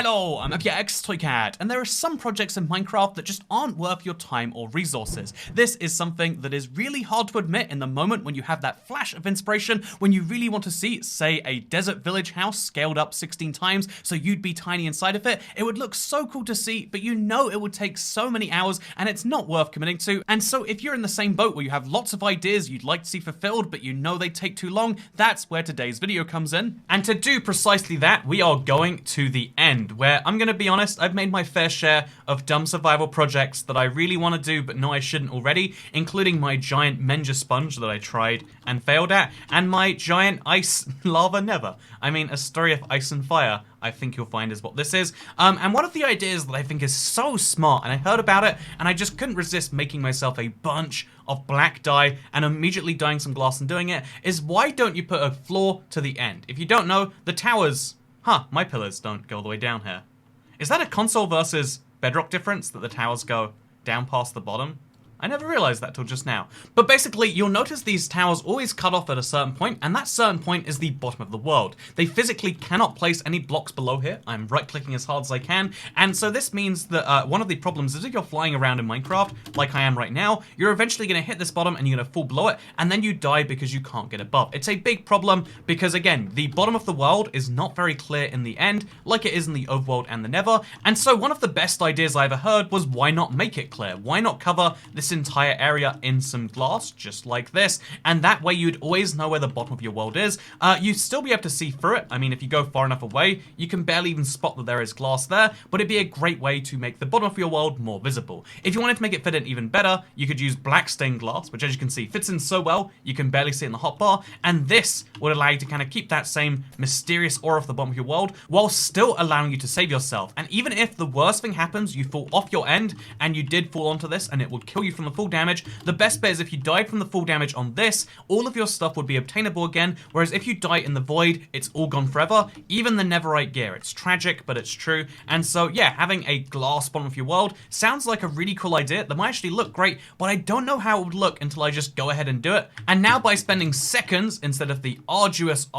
Hello, I'm ibxtoycat, and there are some projects in Minecraft that just aren't worth your time or resources. This is something that is really hard to admit in the moment when you have that flash of inspiration, when you really want to see, say, a desert village house scaled up 16 times so you'd be tiny inside of it. It would look so cool to see, but you know it would take so many hours and it's not worth committing to. And so if you're in the same boat where you have lots of ideas you'd like to see fulfilled, but you know they take too long, that's where today's video comes in. And to do precisely that, we are going to the end, where I'm gonna be honest, I've made my fair share of dumb survival projects that I really want to do but know I shouldn't already, including my giant Menja sponge that I tried and failed at, and my giant ice lava never. I mean, a story of ice and fire, I think you'll find is what this is. And one of the ideas that I think is so smart, and I heard about it, and I just couldn't resist making myself a bunch of black dye and immediately dyeing some glass and doing it, is why don't you put a floor to the end? If you don't know, the towers... my pillars don't go all the way down here. Is that a console versus bedrock difference that the towers go down past the bottom? I never realized that till just now. But basically, you'll notice these towers always cut off at a certain point, and that certain point is the bottom of the world. They physically cannot place any blocks below here. I'm right-clicking as hard as I can, and so this means that one of the problems is if you're flying around in Minecraft, like I am right now, you're eventually going to hit this bottom and you're going to fall below it, and then you die because you can't get above. It's a big problem because, again, the bottom of the world is not very clear in the end, like it is in the overworld and the nether, and so one of the best ideas I ever heard was why not make it clear? Why not cover this entire area in some glass, just like this, and that way you'd always know where the bottom of your world is. You'd still be able to see through it. I mean, if you go far enough away, you can barely even spot that there is glass there, but it'd be a great way to make the bottom of your world more visible. If you wanted to make it fit in even better, you could use black stained glass, which as you can see, fits in so well, you can barely see it in the hotbar, and this would allow you to kind of keep that same mysterious aura of the bottom of your world, while still allowing you to save yourself. And even if the worst thing happens, you fall off your end, and you did fall onto this, and it would kill you from the full damage, the best bet is if you died from the full damage on this, all of your stuff would be obtainable again, whereas if you die in the void, it's all gone forever, even the netherite gear. It's tragic, but it's true. And so, yeah, having a glass bottom of your world sounds like a really cool idea that might actually look great, but I don't know how it would look until I just go ahead and do it. And now by spending seconds instead of the arduous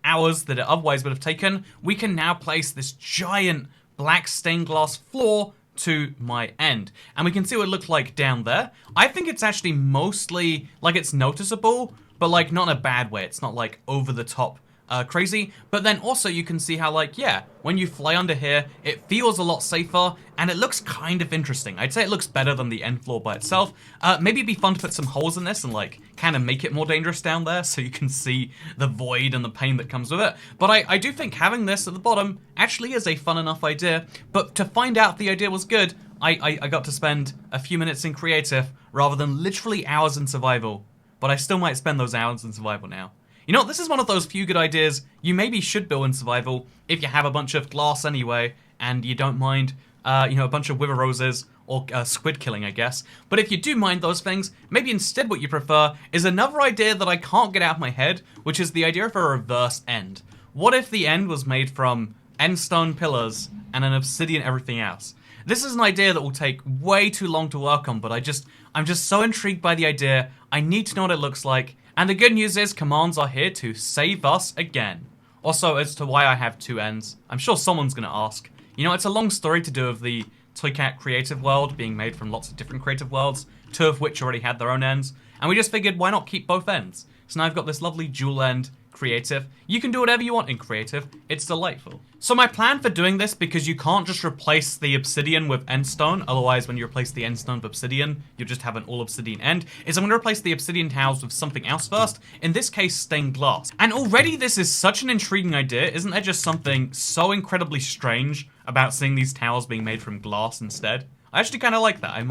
hours that it otherwise would have taken, we can now place this giant black stained glass floor to my end, and we can see what it looked like down there. I think it's actually mostly like it's noticeable, but like not in a bad way. It's not like over the top crazy, but then also you can see how, like, yeah, when you fly under here, it feels a lot safer, and it looks kind of interesting. I'd say it looks better than the end floor by itself. Maybe it'd be fun to put some holes in this and, like, kind of make it more dangerous down there so you can see the void and the pain that comes with it. But I do think having this at the bottom actually is a fun enough idea, but to find out if the idea was good, I got to spend a few minutes in creative rather than literally hours in survival. But I still might spend those hours in survival now. You know, this is one of those few good ideas you maybe should build in survival if you have a bunch of glass anyway, and you don't mind, you know, a bunch of wither roses or squid killing, I guess. But if you do mind those things, maybe instead what you prefer is another idea that I can't get out of my head, which is the idea of a reverse end. What if the end was made from endstone pillars and an obsidian everything else? This is an idea that will take way too long to work on, but I'm just so intrigued by the idea. I need to know what it looks like. And the good news is commands are here to save us again. Also, as to why I have two ends, I'm sure someone's going to ask. You know, it's a long story to do of the Toycat creative world being made from lots of different creative worlds, two of which already had their own ends, and we just figured why not keep both ends? So now I've got this lovely dual end creative. You can do whatever you want in creative. It's delightful. So my plan for doing this, because you can't just replace the obsidian with endstone, otherwise when you replace the endstone with obsidian, you'll just have an all obsidian end, is I'm going to replace the obsidian tiles with something else first, in this case stained glass. And already this is such an intriguing idea. Isn't there just something so incredibly strange about seeing these towers being made from glass instead? I actually kind of like that. I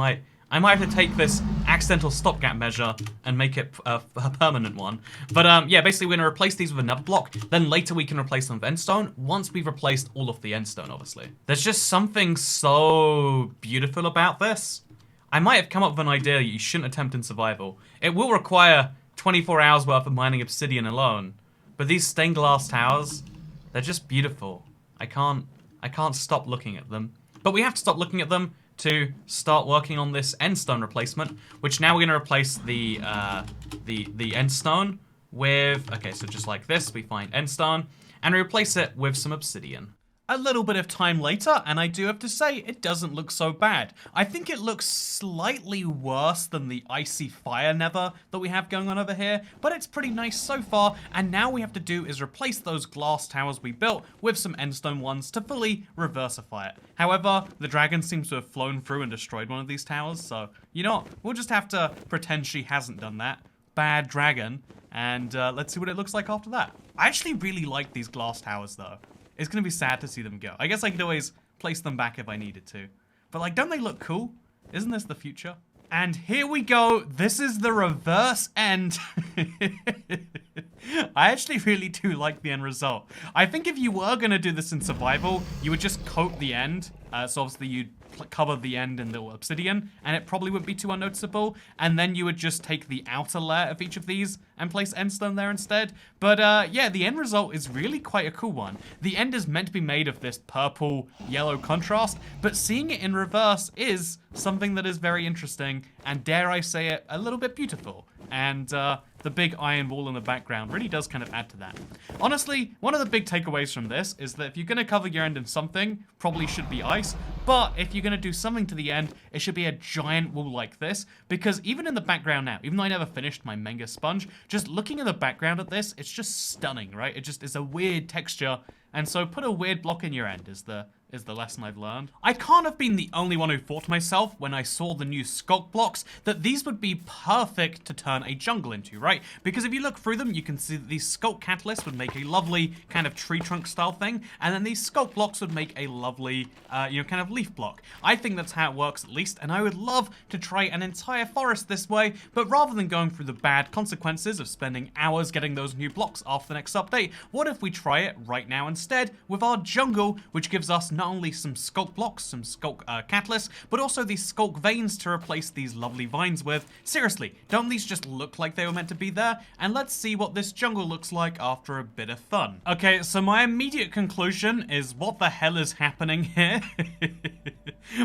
might have to take this accidental stopgap measure and make it a permanent one. But yeah, basically we're going to replace these with another block. Then later we can replace them with endstone once we've replaced all of the endstone, obviously. There's just something so beautiful about this. I might have come up with an idea that you shouldn't attempt in survival. It will require 24 hours worth of mining obsidian alone. But these stained glass towers, they're just beautiful. I can't stop looking at them. But we have to stop looking at them to start working on this endstone replacement, which now we're going to replace the endstone with, okay, so just like this, we find endstone, and we replace it with some obsidian. a little bit of time later, and I do have to say, it doesn't look so bad. I think it looks slightly worse than the icy fire nether that we have going on over here, but it's pretty nice so far, and now we have to do is replace those glass towers we built with some endstone ones to fully reversify it. However, the dragon seems to have flown through and destroyed one of these towers, so you know what, we'll just have to pretend she hasn't done that. Bad dragon, and let's see what it looks like after that. I actually really like these glass towers though. It's gonna be sad to see them go. I guess I could always place them back if I needed to. But like, don't they look cool? Isn't this the future? And here we go. This is the reverse end. I actually really do like the end result. I think if you were gonna do this in survival, you would just coat the end. So obviously you'd cover the end in the obsidian, and it probably wouldn't be too unnoticeable. And then you would just take the outer layer of each of these and place endstone there instead. But yeah, the end result is really quite a cool one. The end is meant to be made of this purple yellow contrast, but seeing it in reverse is something that is very interesting, and dare I say it, a little bit beautiful. And the big iron wall in the background really does kind of add to that. Honestly, one of the big takeaways from this is that if you're going to cover your end in something, probably should be ice, but if you're going to do something to the end, it should be a giant wall like this, because even in the background now, even though I never finished my manga sponge, just looking in the background at this, it's just stunning, right? It just is a weird texture, and so put a weird block in your end is the lesson I've learned. I can't have been the only one who thought to myself when I saw the new sculk blocks that these would be perfect to turn a jungle into, right? Because if you look through them, you can see that these sculk catalysts would make a lovely kind of tree trunk style thing, and then these sculk blocks would make a lovely, you know, kind of leaf block. I think that's how it works at least, and I would love to try an entire forest this way, but rather than going through the bad consequences of spending hours getting those new blocks after the next update, what if we try it right now instead with our jungle, which gives us not only some sculk blocks, some sculk catalysts, but also these sculk veins to replace these lovely vines with. Seriously, don't these just look like they were meant to be there? And let's see what this jungle looks like after a bit of fun. Okay, so my immediate conclusion is what the hell is happening here?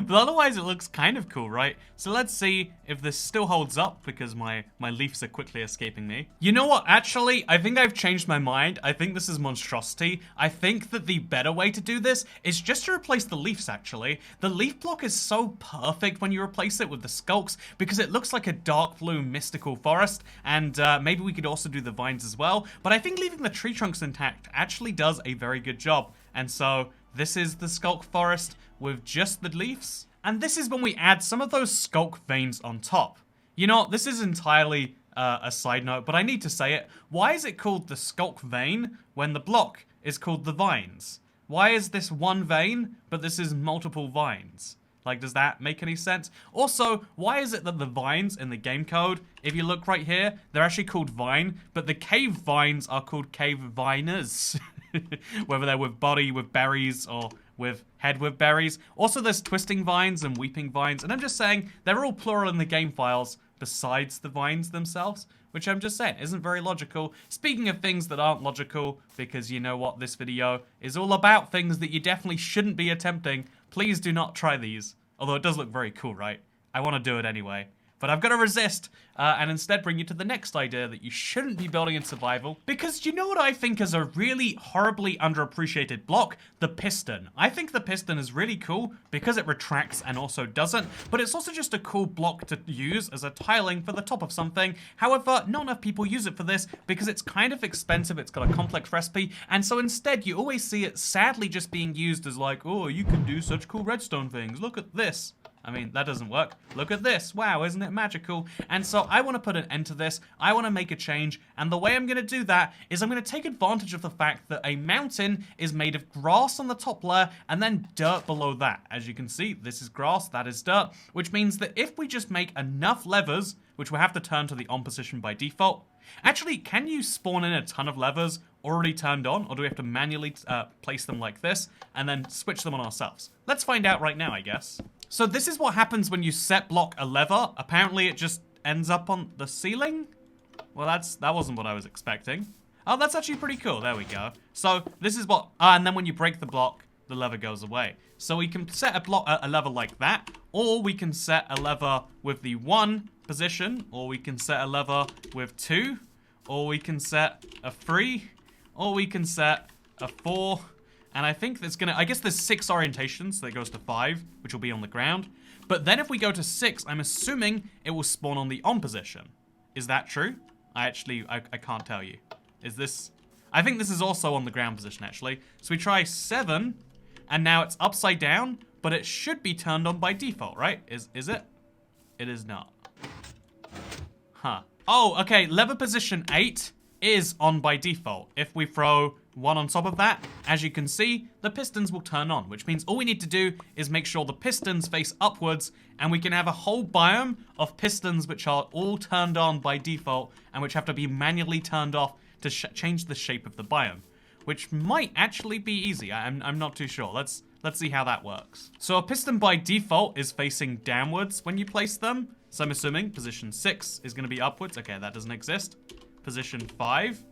But otherwise it looks kind of cool, right? So let's see if this still holds up, because my leaves are quickly escaping me. You know what, actually, I think I've changed my mind. I think this is monstrosity. I think that the better way to do this is just to replace the leaves, actually. The leaf block is so perfect when you replace it with the skulks, because it looks like a dark blue mystical forest, and maybe we could also do the vines as well, but I think leaving the tree trunks intact actually does a very good job. And so this is the skulk forest with just the leaves, and this is when we add some of those skulk veins on top. You know, this is entirely a side note, but I need to say it. Why is it called the skulk vein when the block is called the vines? Why is this one vein, but this is multiple vines? Like, does that make any sense? Also, why is it that the vines in the game code, if you look right here, they're actually called vine, but the cave vines are called cave viners? Whether they're with body with berries or with head with berries. Also, there's twisting vines and weeping vines, and I'm just saying, they're all plural in the game files besides the vines themselves, which I'm just saying isn't very logical. Speaking of things that aren't logical, because you know what, this video is all about things that you definitely shouldn't be attempting. Please do not try these. Although it does look very cool, right? I want to do it anyway. But I've got to resist and instead bring you to the next idea that you shouldn't be building in survival. Because you know what I think is a really horribly underappreciated block? The piston. I think the piston is really cool because it retracts and also doesn't, but it's also just a cool block to use as a tiling for the top of something. However, not enough people use it for this because it's kind of expensive, it's got a complex recipe, and so instead you always see it sadly just being used as like, oh, you can do such cool redstone things, look at this. I mean, that doesn't work. Look at this. Wow, isn't it magical? And so I want to put an end to this. I want to make a change. And the way I'm going to do that is I'm going to take advantage of the fact that a mountain is made of grass on the top layer and then dirt below that. As you can see, this is grass, that is dirt, which means that if we just make enough levers, which we'll have to turn to the on position by default. Actually, can you spawn in a ton of levers already turned on, or do we have to manually place them like this and then switch them on ourselves? Let's find out right now, I guess. So this is what happens when you set block a lever. Apparently it just ends up on the ceiling. Well, that wasn't what I was expecting. Oh, that's actually pretty cool. There we go. So this is what, and then when you break the block, the lever goes away. So we can set a lever like that, or we can set a lever with the 1 position, or we can set a lever with 2, or we can set a 3, or we can set a 4, And I think there's I guess there's 6 orientations, so that goes to 5, which will be on the ground. But then if we go to 6, I'm assuming it will spawn on the on position. Is that true? I can't tell you. Is this... I think this is also on the ground position, actually. So we try 7, and now it's upside down, but it should be turned on by default, right? Is it? It is not. Huh. Oh, okay, lever position 8 is on by default. If we throw 1 on top of that, as you can see, the pistons will turn on, which means all we need to do is make sure the pistons face upwards, and we can have a whole biome of pistons which are all turned on by default, and which have to be manually turned off to change the shape of the biome, which might actually be easy. I'm not too sure. Let's see how that works. So a piston by default is facing downwards when you place them. So I'm assuming position 6 is going to be upwards. Okay, that doesn't exist. Position 5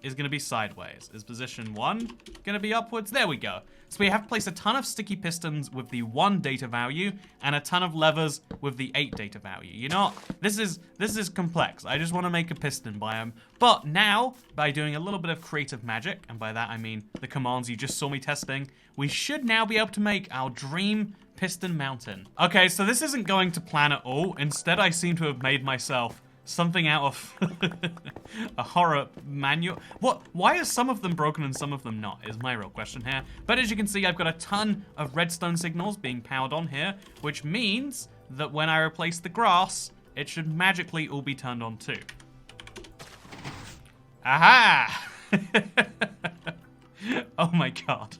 is going to be sideways. Is position 1 going to be upwards? There we go. So we have placed a ton of sticky pistons with the 1 data value and a ton of levers with the 8 data value. You know, this is complex. I just want to make a piston biome. But now, by doing a little bit of creative magic, and by that I mean the commands you just saw me testing, we should now be able to make our dream piston mountain. Okay, so this isn't going to plan at all. Instead, I seem to have made myself something out of a horror manual. What? Why are some of them broken and some of them not, is my real question here. But as you can see, I've got a ton of redstone signals being powered on here, which means that when I replace the grass, it should magically all be turned on too. Aha! Oh my god.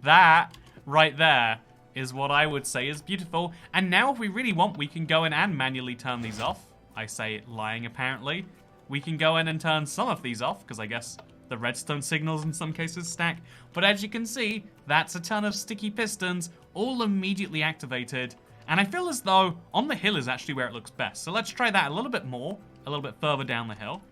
That right there is what I would say is beautiful. And now if we really want, we can go in and manually turn these off. I say it lying, apparently. We can go in and turn some of these off, because I guess the redstone signals in some cases stack. But as you can see, that's a ton of sticky pistons, all immediately activated. And I feel as though on the hill is actually where it looks best. So let's try that a little bit more, a little bit further down the hill.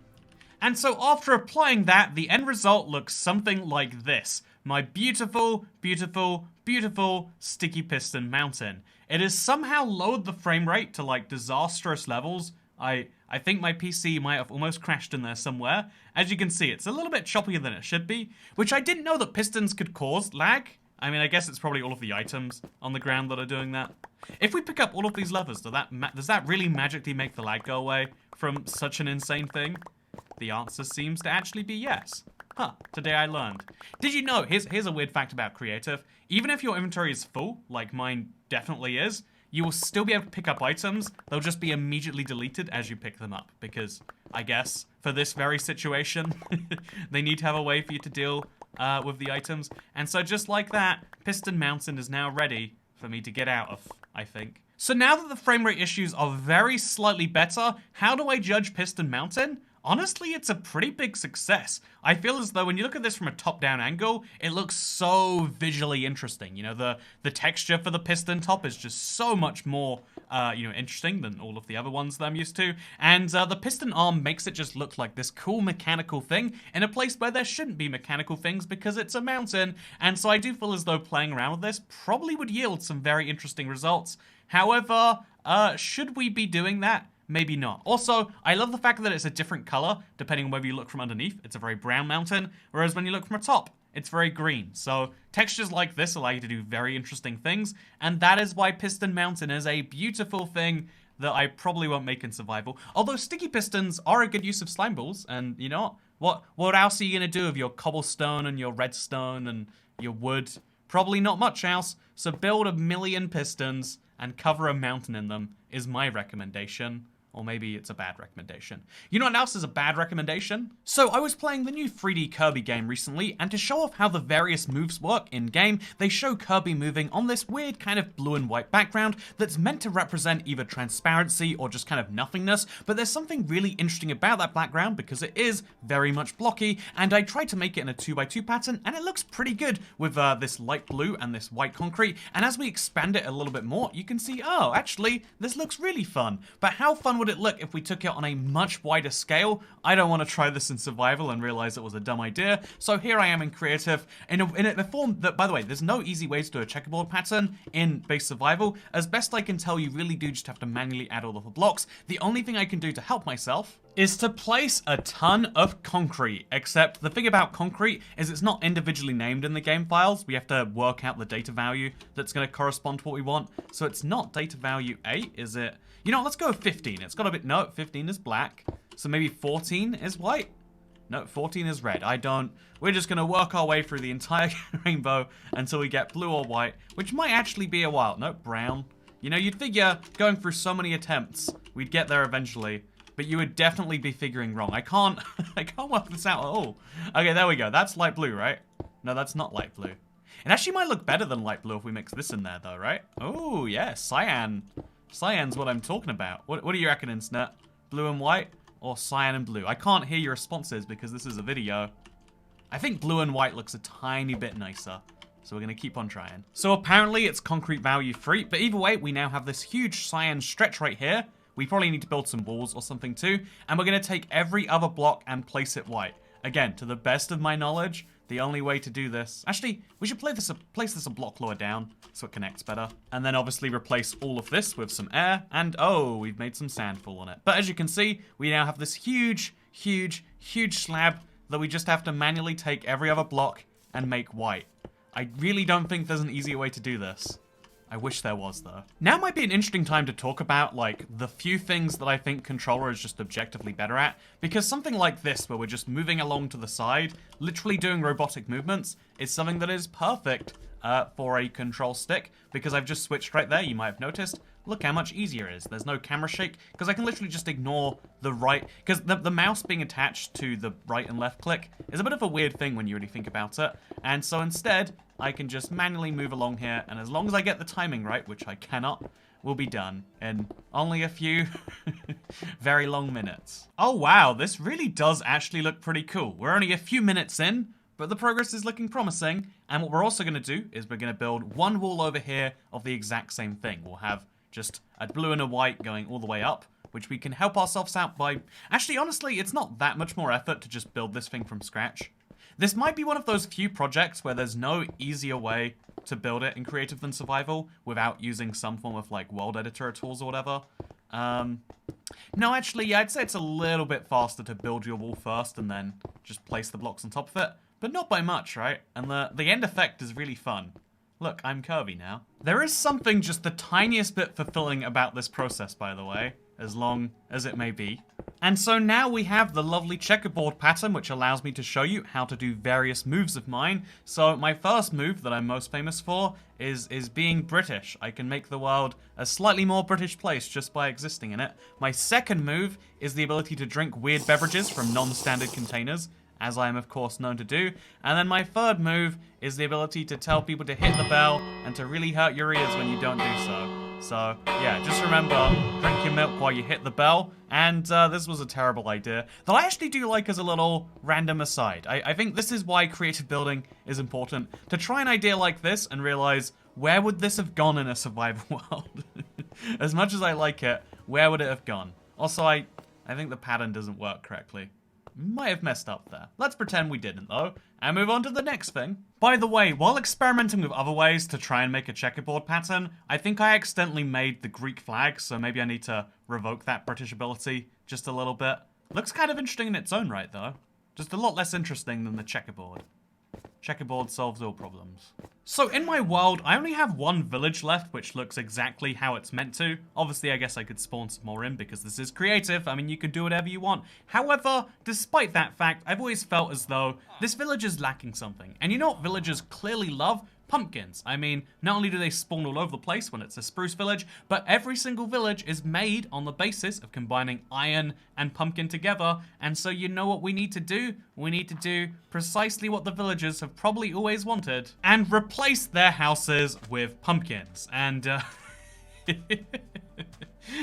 And so after applying that, the end result looks something like this. My beautiful, beautiful, beautiful sticky piston mountain. It has somehow lowered the frame rate to like disastrous levels. I think my PC might have almost crashed in there somewhere. As you can see, it's a little bit choppier than it should be, which I didn't know that pistons could cause lag. I mean, I guess it's probably all of the items on the ground that are doing that. If we pick up all of these levers, does that really magically make the lag go away from such an insane thing? The answer seems to actually be yes. Huh, today I learned. Did you know, here's a weird fact about creative. Even if your inventory is full, like mine definitely is, you will still be able to pick up items. They'll just be immediately deleted as you pick them up. Because, I guess, for this very situation, they need to have a way for you to deal with the items. And so just like that, Piston Mountain is now ready for me to get out of, I think. So now that the frame rate issues are very slightly better, how do I judge Piston Mountain? Honestly, it's a pretty big success. I feel as though when you look at this from a top-down angle, it looks so visually interesting. You know, the texture for the piston top is just so much more, interesting than all of the other ones that I'm used to. And the piston arm makes it just look like this cool mechanical thing in a place where there shouldn't be mechanical things because it's a mountain. And so I do feel as though playing around with this probably would yield some very interesting results. However, should we be doing that? Maybe not. Also, I love the fact that it's a different color depending on whether you look from underneath. It's a very brown mountain, whereas when you look from atop, it's very green. So textures like this allow you to do very interesting things, and that is why Piston Mountain is a beautiful thing that I probably won't make in survival. Although sticky pistons are a good use of slime balls, and you know what else are you gonna do with your cobblestone and your redstone and your wood? Probably not much else. So build 1,000,000 pistons and cover a mountain in them is my recommendation. Or maybe it's a bad recommendation. You know what else is a bad recommendation? So I was playing the new 3D Kirby game recently, and to show off how the various moves work in-game, they show Kirby moving on this weird kind of blue and white background that's meant to represent either transparency or just kind of nothingness, but there's something really interesting about that background because it is very much blocky, and I tried to make it in a 2x2 pattern, and it looks pretty good with this light blue and this white concrete, and as we expand it a little bit more, you can see, oh, actually, this looks really fun. But how fun would it look if we took it on a much wider scale? I don't want to try this in survival and realize it was a dumb idea, so here I am in creative, in a form that, by the way, there's no easy way to do a checkerboard pattern in base survival. As best I can tell, you really do just have to manually add all of the blocks. The only thing I can do to help myself is to place a ton of concrete. Except the thing about concrete is it's not individually named in the game files. We have to work out the data value that's going to correspond to what we want. So it's not data value 8, is it? You know, let's go with 15. It's got a bit, no, 15 is black. So maybe 14 is white? No, 14 is red. We're just going to work our way through the entire rainbow until we get blue or white, which might actually be a while. No, brown. You know, you'd figure going through so many attempts, we'd get there eventually. But you would definitely be figuring wrong. I can't work this out at all. Okay, there we go. That's light blue, right? No, that's not light blue. It actually might look better than light blue if we mix this in there, though, right? Oh, yeah, cyan. Cyan's what I'm talking about. What do you reckon, Internet? Blue and white? Or cyan and blue? I can't hear your responses because this is a video. I think blue and white looks a tiny bit nicer. So we're going to keep on trying. So apparently it's concrete value 3. But either way, we now have this huge cyan stretch right here. We probably need to build some walls or something too. And we're going to take every other block and place it white. Again, to the best of my knowledge, the only way to do this... Actually, we should place this a block lower down so it connects better. And then obviously replace all of this with some air. And oh, we've made some sand fall on it. But as you can see, we now have this huge, huge, huge slab that we just have to manually take every other block and make white. I really don't think there's an easier way to do this. I wish there was, though. Now might be an interesting time to talk about, like, the few things that I think Controller is just objectively better at. Because something like this, where we're just moving along to the side, literally doing robotic movements, is something that is perfect for a control stick. Because I've just switched right there, you might have noticed. Look how much easier it is. There's no camera shake, because I can literally just ignore the right... Because the mouse being attached to the right and left click is a bit of a weird thing when you really think about it. And so instead, I can just manually move along here, and as long as I get the timing right, which I cannot, we'll be done in only a few very long minutes. Oh wow, this really does actually look pretty cool. We're only a few minutes in, but the progress is looking promising. And what we're also going to do is we're going to build one wall over here of the exact same thing. We'll have just a blue and a white going all the way up, which we can help ourselves out by... Actually, honestly, it's not that much more effort to just build this thing from scratch. This might be one of those few projects where there's no easier way to build it in Creative than Survival without using some form of, like, world editor tools or whatever. No, actually, yeah, I'd say it's a little bit faster to build your wall first and then just place the blocks on top of it. But not by much, right? And the end effect is really fun. Look, I'm curvy now. There is something just the tiniest bit fulfilling about this process, by the way, as long as it may be. And so now we have the lovely checkerboard pattern, which allows me to show you how to do various moves of mine. So my first move that I'm most famous for is being British. I can make the world a slightly more British place just by existing in it. My second move is the ability to drink weird beverages from non-standard containers, as I am of course known to do. And then my third move is the ability to tell people to hit the bell and to really hurt your ears when you don't do so. So, yeah, just remember, drink your milk while you hit the bell. And this was a terrible idea that I actually do like as a little random aside. I think this is why creative building is important. To try an idea like this and realize, where would this have gone in a survival world? As much as I like it, where would it have gone? Also, I think the pattern doesn't work correctly. Might have messed up there. Let's pretend we didn't, though, and move on to the next thing. By the way, while experimenting with other ways to try and make a checkerboard pattern, I think I accidentally made the Greek flag, so maybe I need to revoke that British ability just a little bit. Looks kind of interesting in its own right, though. Just a lot less interesting than the checkerboard. Checkerboard solves all problems. So in my world, I only have one village left, which looks exactly how it's meant to. Obviously, I guess I could spawn some more in because this is creative. I mean, you can do whatever you want. However, despite that fact, I've always felt as though this village is lacking something. And you know what villagers clearly love? Pumpkins. I mean, not only do they spawn all over the place when it's a spruce village, but every single village is made on the basis of combining iron and pumpkin together. And so you know what we need to do? We need to do precisely what the villagers have probably always wanted and replace their houses with pumpkins. And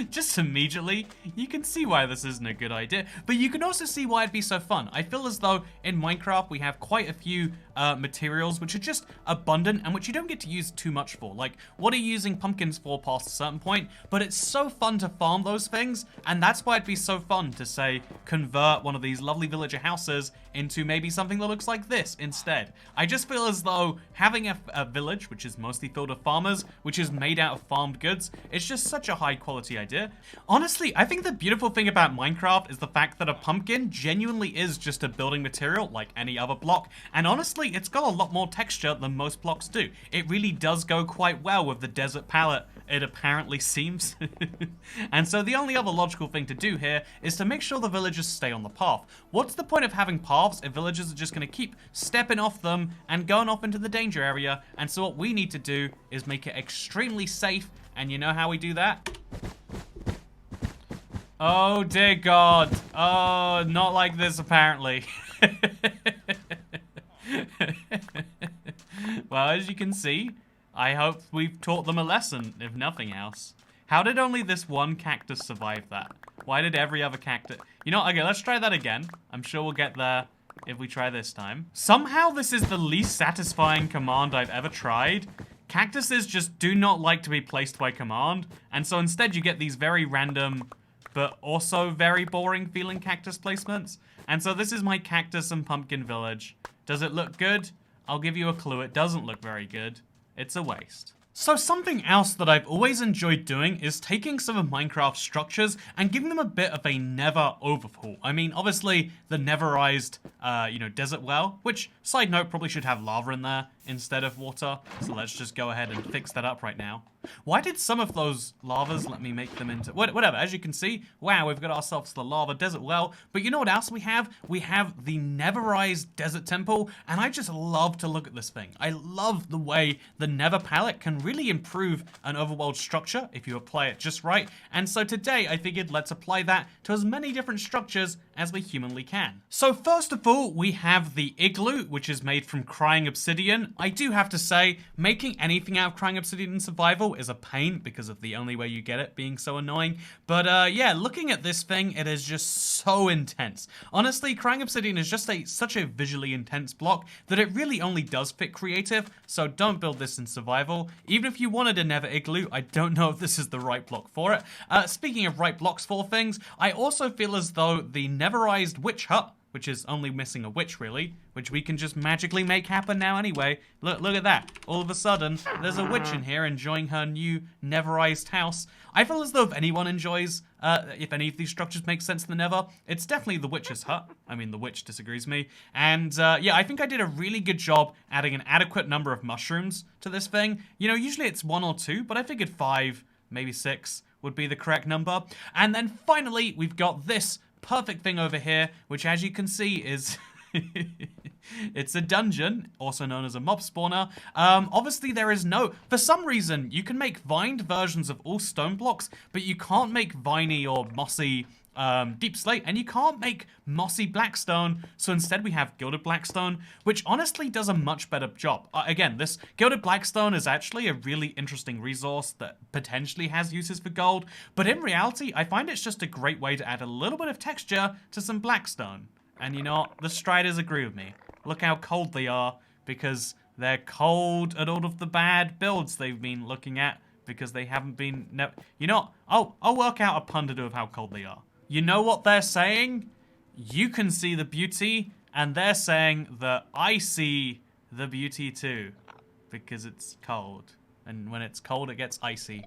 just immediately, you can see why this isn't a good idea, but you can also see why it'd be so fun. I feel as though in Minecraft we have quite a few materials which are just abundant and which you don't get to use too much for. Like, what are you using pumpkins for past a certain point? But it's so fun to farm those things, and that's why it'd be so fun to, say, convert one of these lovely villager houses into maybe something that looks like this instead. I just feel as though having a village which is mostly filled with farmers, which is made out of farmed goods, it's just such a high quality the idea. Honestly, I think the beautiful thing about Minecraft is the fact that a pumpkin genuinely is just a building material like any other block. And honestly, it's got a lot more texture than most blocks do. It really does go quite well with the desert palette, it apparently seems. And so the only other logical thing to do here is to make sure the villagers stay on the path. What's the point of having paths if villagers are just going to keep stepping off them and going off into the danger area? And so what we need to do is make it extremely safe. And you know how we do that? Oh dear God. Oh, not like this apparently. Well, as you can see, I hope we've taught them a lesson, if nothing else. How did only this one cactus survive that? Why did every other cactus... You know, okay, let's try that again. I'm sure we'll get there if we try this time. Somehow this is the least satisfying command I've ever tried. Cactuses just do not like to be placed by command, and so instead you get these very random, but also very boring feeling cactus placements. And so this is my cactus and pumpkin village. Does it look good? I'll give you a clue, it doesn't look very good. It's a waste. So something else that I've always enjoyed doing is taking some of Minecraft's structures and giving them a bit of a nether overhaul. I mean, obviously, the netherized, desert well, which, side note, probably should have lava in there instead of water. So let's just go ahead and fix that up right now. Why did some of those lavas let me make them into... Whatever, as you can see, wow, we've got ourselves the lava desert well. But you know what else we have? We have the netherized desert temple, and I just love to look at this thing. I love the way the nether palette can really improve an overworld structure if you apply it just right. And so today, I figured let's apply that to as many different structures as we humanly can. So first of all, we have the igloo, which is made from crying obsidian. I do have to say, making anything out of crying obsidian in survival is a pain because of the only way you get it being so annoying. But yeah, looking at this thing, it is just so intense. Honestly, crying obsidian is just such a visually intense block that it really only does fit creative, so don't build this in survival. Even if you wanted a nether igloo, I don't know if this is the right block for it. Speaking of right blocks for things, I also feel as though the netherized witch hut, which is only missing a witch really, which we can just magically make happen now anyway. Look at that. All of a sudden, there's a witch in here enjoying her new netherized house. I feel as though if anyone enjoys, if any of these structures make sense in the nether, it's definitely the witch's hut. I mean, the witch disagrees with me. And yeah, I think I did a really good job adding an adequate number of mushrooms to this thing. You know, usually it's 1 or 2, but I figured 5, maybe 6 would be the correct number. And then finally, we've got this perfect thing over here, which as you can see is it's a dungeon, also known as a mob spawner. Obviously there is no, for some reason you can make vined versions of all stone blocks, but you can't make viney or mossy deep slate, and you can't make mossy blackstone, so instead we have gilded blackstone, which honestly does a much better job. Again, this gilded blackstone is actually a really interesting resource that potentially has uses for gold, but in reality, I find it's just a great way to add a little bit of texture to some blackstone. And you know, the Striders agree with me. Look how cold they are, because they're cold at all of the bad builds they've been looking at, because they haven't been... You know, I'll work out a pun to do of how cold they are. You know what they're saying? You can see the beauty, and they're saying that I see the beauty too, because it's cold. And when it's cold, it gets icy.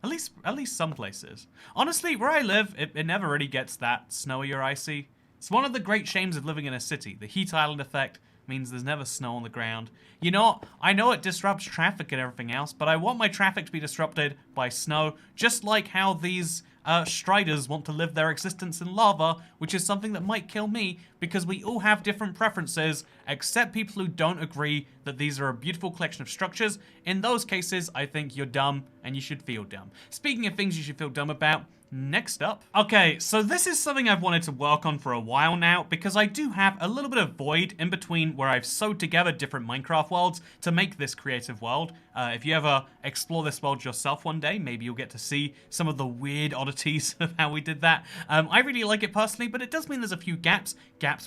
At least some places. Honestly, where I live, it never really gets that snowy or icy. It's one of the great shames of living in a city. The heat island effect means there's never snow on the ground. You know, I know it disrupts traffic and everything else, but I want my traffic to be disrupted by snow, just like how these Striders want to live their existence in lava, which is something that might kill me, because we all have different preferences, except people who don't agree that these are a beautiful collection of structures. In those cases, I think you're dumb, and you should feel dumb. Speaking of things you should feel dumb about, next up. Okay, so this is something I've wanted to work on for a while now, because I do have a little bit of void in between where I've sewed together different Minecraft worlds to make this creative world. If you ever explore this world yourself one day, maybe you'll get to see some of the weird oddities of how we did that. I really like it personally, but it does mean there's a few gaps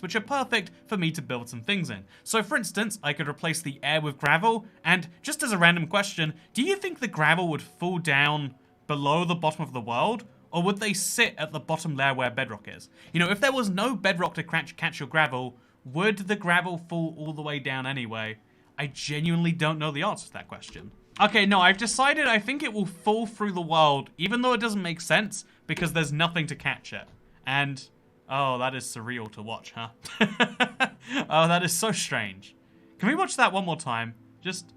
which are perfect for me to build some things in. So for instance, I could replace the air with gravel, and just as a random question, do you think the gravel would fall down below the bottom of the world? Or would they sit at the bottom layer where bedrock is? You know, if there was no bedrock to catch your gravel, would the gravel fall all the way down anyway? I genuinely don't know the answer to that question. Okay, no, I've decided I think it will fall through the world, even though it doesn't make sense, because there's nothing to catch it. And, oh, that is surreal to watch, huh? Oh, that is so strange. Can we watch that one more time? Just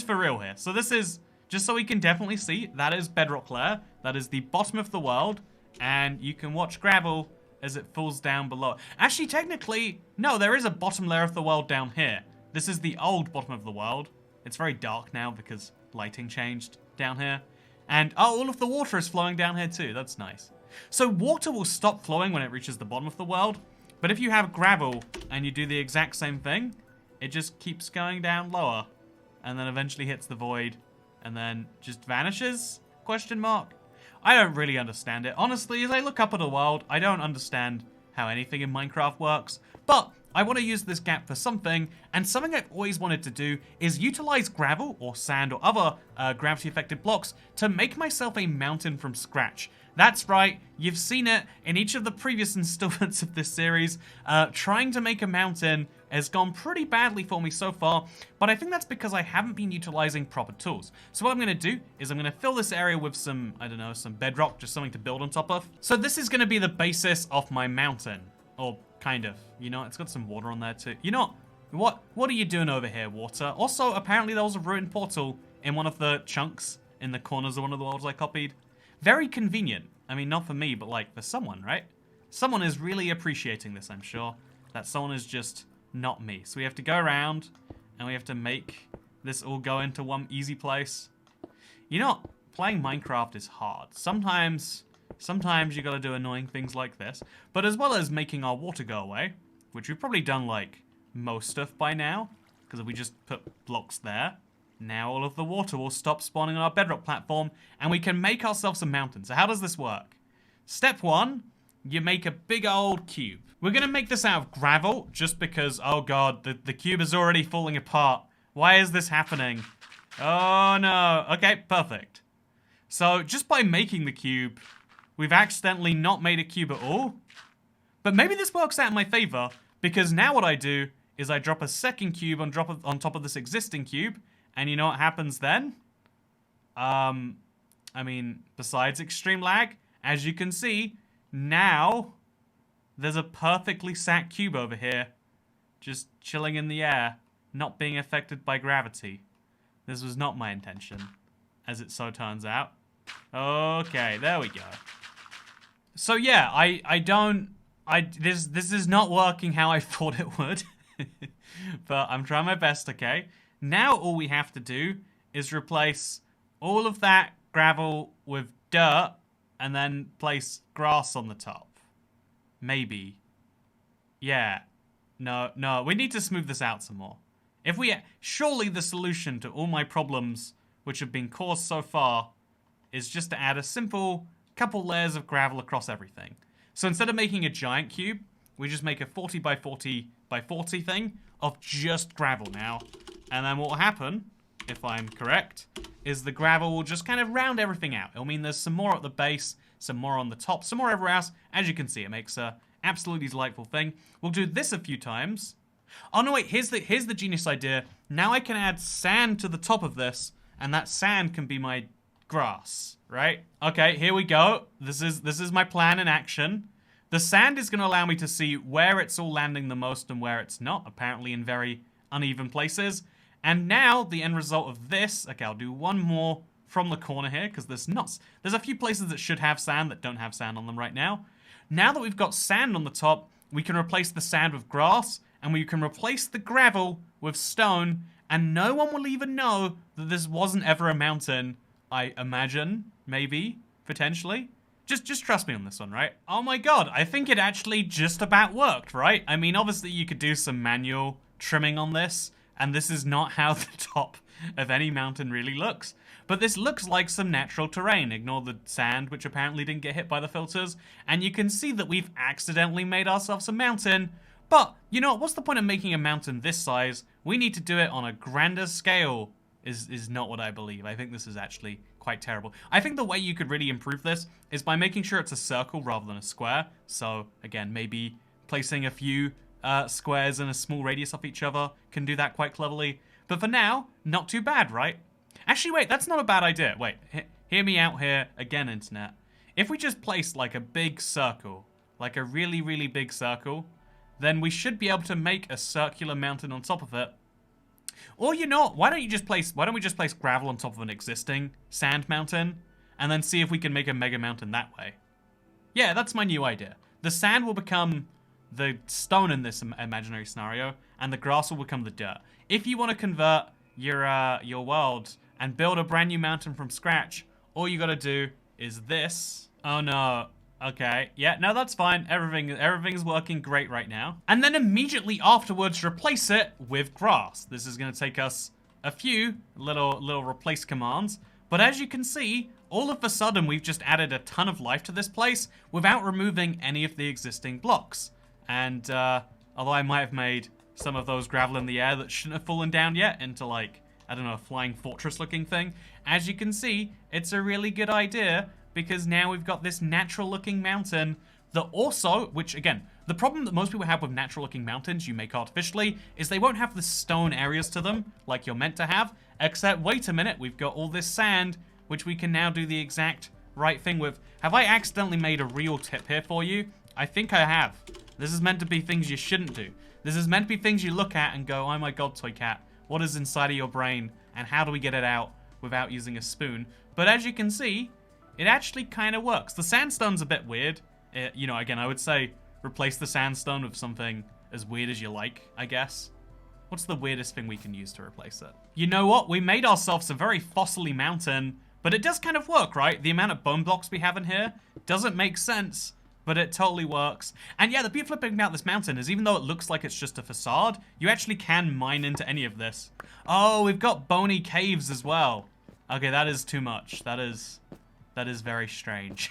for real here. So this is, just so we can definitely see, that is bedrock layer. That is the bottom of the world. And you can watch gravel as it falls down below. Actually, technically, no, there is a bottom layer of the world down here. This is the old bottom of the world. It's very dark now because lighting changed down here. And, oh, all of the water is flowing down here too. That's nice. So water will stop flowing when it reaches the bottom of the world. But if you have gravel and you do the exact same thing, it just keeps going down lower. And then eventually hits the void. And then just vanishes? Question mark. I don't really understand it. Honestly, as I look up at the world, I don't understand how anything in Minecraft works. But I want to use this gap for something, and something I've always wanted to do is utilize gravel or sand or other gravity-affected blocks to make myself a mountain from scratch. That's right, you've seen it in each of the previous installments of this series. Trying to make a mountain has gone pretty badly for me so far, but I think that's because I haven't been utilizing proper tools. So what I'm going to do is I'm going to fill this area with some, I don't know, some bedrock, just something to build on top of. So this is going to be the basis of my mountain, or kind of. You know, it's got some water on there too. You know, what are you doing over here, water? Also, apparently there was a ruined portal in one of the chunks in the corners of one of the worlds I copied. Very convenient. I mean, not for me, but like for someone, right? Someone is really appreciating this, I'm sure. That someone is just not me. So we have to go around and we have to make this all go into one easy place. You know, playing Minecraft is hard. Sometimes you gotta do annoying things like this. But as well as making our water go away, which we've probably done like most of by now, because if we just put blocks there, now all of the water will stop spawning on our bedrock platform and we can make ourselves a mountain. So how does this work? Step 1, you make a big old cube. We're gonna make this out of gravel just because, oh god, the cube is already falling apart. Why is this happening? Oh no, okay, perfect. So just by making the cube, we've accidentally not made a cube at all. But maybe this works out in my favor, because now what I do is I drop a second cube on top of this existing cube, and you know what happens then? I mean, besides extreme lag, as you can see, now there's a perfectly sat cube over here, just chilling in the air, not being affected by gravity. This was not my intention, as it so turns out. Okay, there we go. So yeah, this is not working how I thought it would. But I'm trying my best, okay? Now all we have to do is replace all of that gravel with dirt and then place grass on the top. Maybe. Yeah. No, we need to smooth this out some more. Surely the solution to all my problems which have been caused so far is just to add a simple couple layers of gravel across everything. So instead of making a giant cube, we just make a 40 by 40 by 40 thing of just gravel now. And then what will happen, if I'm correct, is the gravel will just kind of round everything out. It'll mean there's some more at the base, some more on the top, some more everywhere else. As you can see, it makes a absolutely delightful thing. We'll do this a few times. Oh no, wait, here's the genius idea. Now I can add sand to the top of this, and that sand can be my grass, right? Okay, here we go. This is my plan in action. The sand is going to allow me to see where it's all landing the most and where it's not, apparently in very uneven places. And now the end result of this, okay, I'll do one more from the corner here because there's a few places that should have sand that don't have sand on them right now. Now that we've got sand on the top, we can replace the sand with grass, and we can replace the gravel with stone, and no one will even know that this wasn't ever a mountain, I imagine, maybe, potentially. Just trust me on this one, right? Oh my god, I think it actually just about worked, right? I mean, obviously you could do some manual trimming on this, and this is not how the top of any mountain really looks. But this looks like some natural terrain. Ignore the sand, which apparently didn't get hit by the filters. And you can see that we've accidentally made ourselves a mountain. But, you know, what's the point of making a mountain this size? We need to do it on a grander scale, is not what I believe. I think this is actually quite terrible. I think the way you could really improve this is by making sure it's a circle rather than a square. So, again, maybe placing a few squares in a small radius off each other can do that quite cleverly. But for now, not too bad, right? Actually, wait, that's not a bad idea. Wait, hear me out here again, internet. If we just place like a big circle, like a really, really big circle, then we should be able to make a circular mountain on top of it. Or you know, why don't we just place gravel on top of an existing sand mountain, and then see if we can make a mega mountain that way? Yeah, that's my new idea. The sand will become the stone in this imaginary scenario, and the grass will become the dirt. If you want to convert your world and build a brand new mountain from scratch, all you gotta do is this. Oh no. Okay, yeah, no, that's fine. Everything's working great right now. And then immediately afterwards, replace it with grass. This is gonna take us a few little replace commands. But as you can see, all of a sudden, we've just added a ton of life to this place without removing any of the existing blocks. And although I might have made some of those gravel in the air that shouldn't have fallen down yet into, like, I don't know, a flying fortress looking thing, as you can see, it's a really good idea, because now we've got this natural looking mountain that also, which again, the problem that most people have with natural looking mountains you make artificially is they won't have the stone areas to them like you're meant to have, except wait a minute, we've got all this sand, which we can now do the exact right thing with. Have I accidentally made a real tip here for you? I think I have. This is meant to be things you shouldn't do. This is meant to be things you look at and go, oh my god, Toycat, what is inside of your brain and how do we get it out without using a spoon? But as you can see, it actually kind of works. The sandstone's a bit weird. You know, again, I would say replace the sandstone with something as weird as you like, I guess. What's the weirdest thing we can use to replace it? You know what? We made ourselves a very fossily mountain, but it does kind of work, right? The amount of bone blocks we have in here doesn't make sense, but it totally works. And yeah, the beautiful thing about this mountain is even though it looks like it's just a facade, you actually can mine into any of this. Oh, we've got bony caves as well. Okay, that is too much. That is very strange.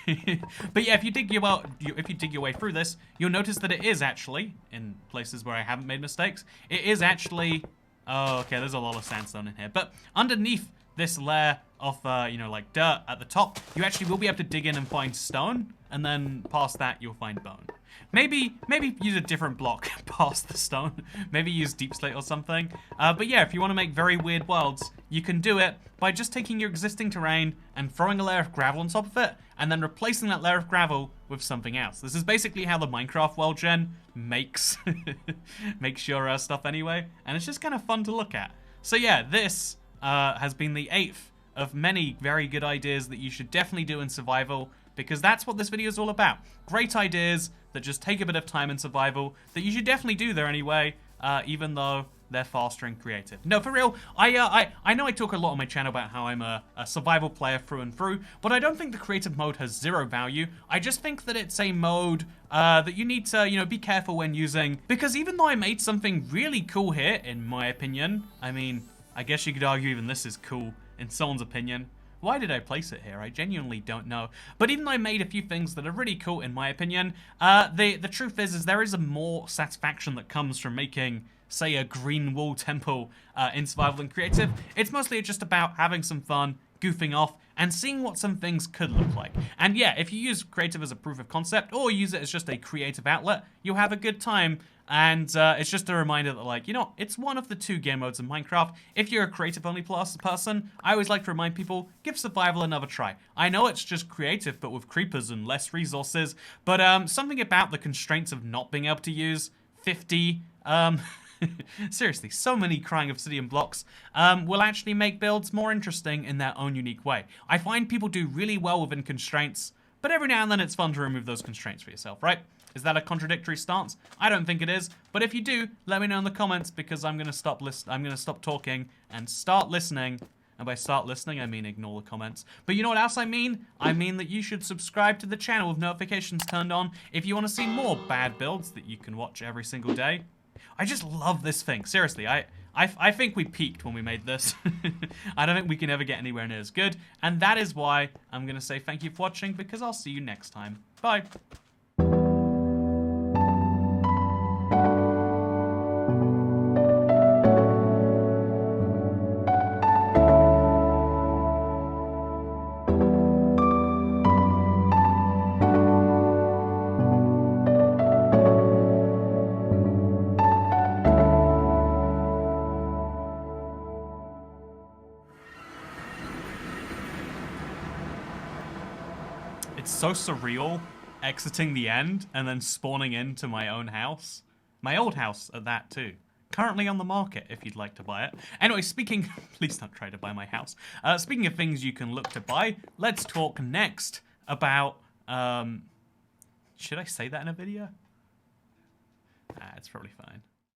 But yeah, if you dig your way through this, you'll notice that it is actually, in places where I haven't made mistakes, it is actually, oh, okay, there's a lot of sandstone in here. But underneath this layer of, you know, like dirt at the top, you actually will be able to dig in and find stone, and then past that, you'll find bone. Maybe use a different block past the stone. Maybe use deep slate or something. But yeah, if you want to make very weird worlds, you can do it by just taking your existing terrain and throwing a layer of gravel on top of it, and then replacing that layer of gravel with something else. This is basically how the Minecraft world gen makes your stuff anyway, and it's just kind of fun to look at. So yeah, this has been the 8th of many very good ideas that you should definitely do in survival, because that's what this video is all about. Great ideas that just take a bit of time in survival that you should definitely do there anyway, even though they're faster and creative. No, for real, I know I talk a lot on my channel about how I'm a survival player through and through, but I don't think the creative mode has zero value. I just think that it's a mode that you need to, you know, be careful when using, because even though I made something really cool here, in my opinion, I mean, I guess you could argue even this is cool in someone's opinion. Why did I place it here? I genuinely don't know. But even though I made a few things that are really cool in my opinion, the truth is there is a more satisfaction that comes from making, say, a green wall temple in survival and creative. It's mostly just about having some fun, goofing off, and seeing what some things could look like. And yeah, if you use creative as a proof of concept, or use it as just a creative outlet, you'll have a good time. And it's just a reminder that, like, you know, it's one of the 2 game modes in Minecraft. If you're a creative-only person, I always like to remind people, give survival another try. I know it's just creative, but with creepers and less resources. But something about the constraints of not being able to use 50, seriously, so many crying obsidian blocks, will actually make builds more interesting in their own unique way. I find people do really well within constraints, but every now and then it's fun to remove those constraints for yourself, right? Is that a contradictory stance? I don't think it is, but if you do, let me know in the comments, because I'm gonna stop talking and start listening. And by start listening, I mean ignore the comments. But you know what else I mean? I mean that you should subscribe to the channel with notifications turned on if you want to see more bad builds that you can watch every single day. I just love this thing. Seriously, I think we peaked when we made this. I don't think we can ever get anywhere near as good. And that is why I'm gonna say thank you for watching, because I'll see you next time. Bye. It's so surreal exiting the end and then spawning into my own house. My old house at that too. Currently on the market if you'd like to buy it. Anyway, speaking... please don't try to buy my house. Speaking of things you can look to buy, let's talk next about... should I say that in a video? It's probably fine.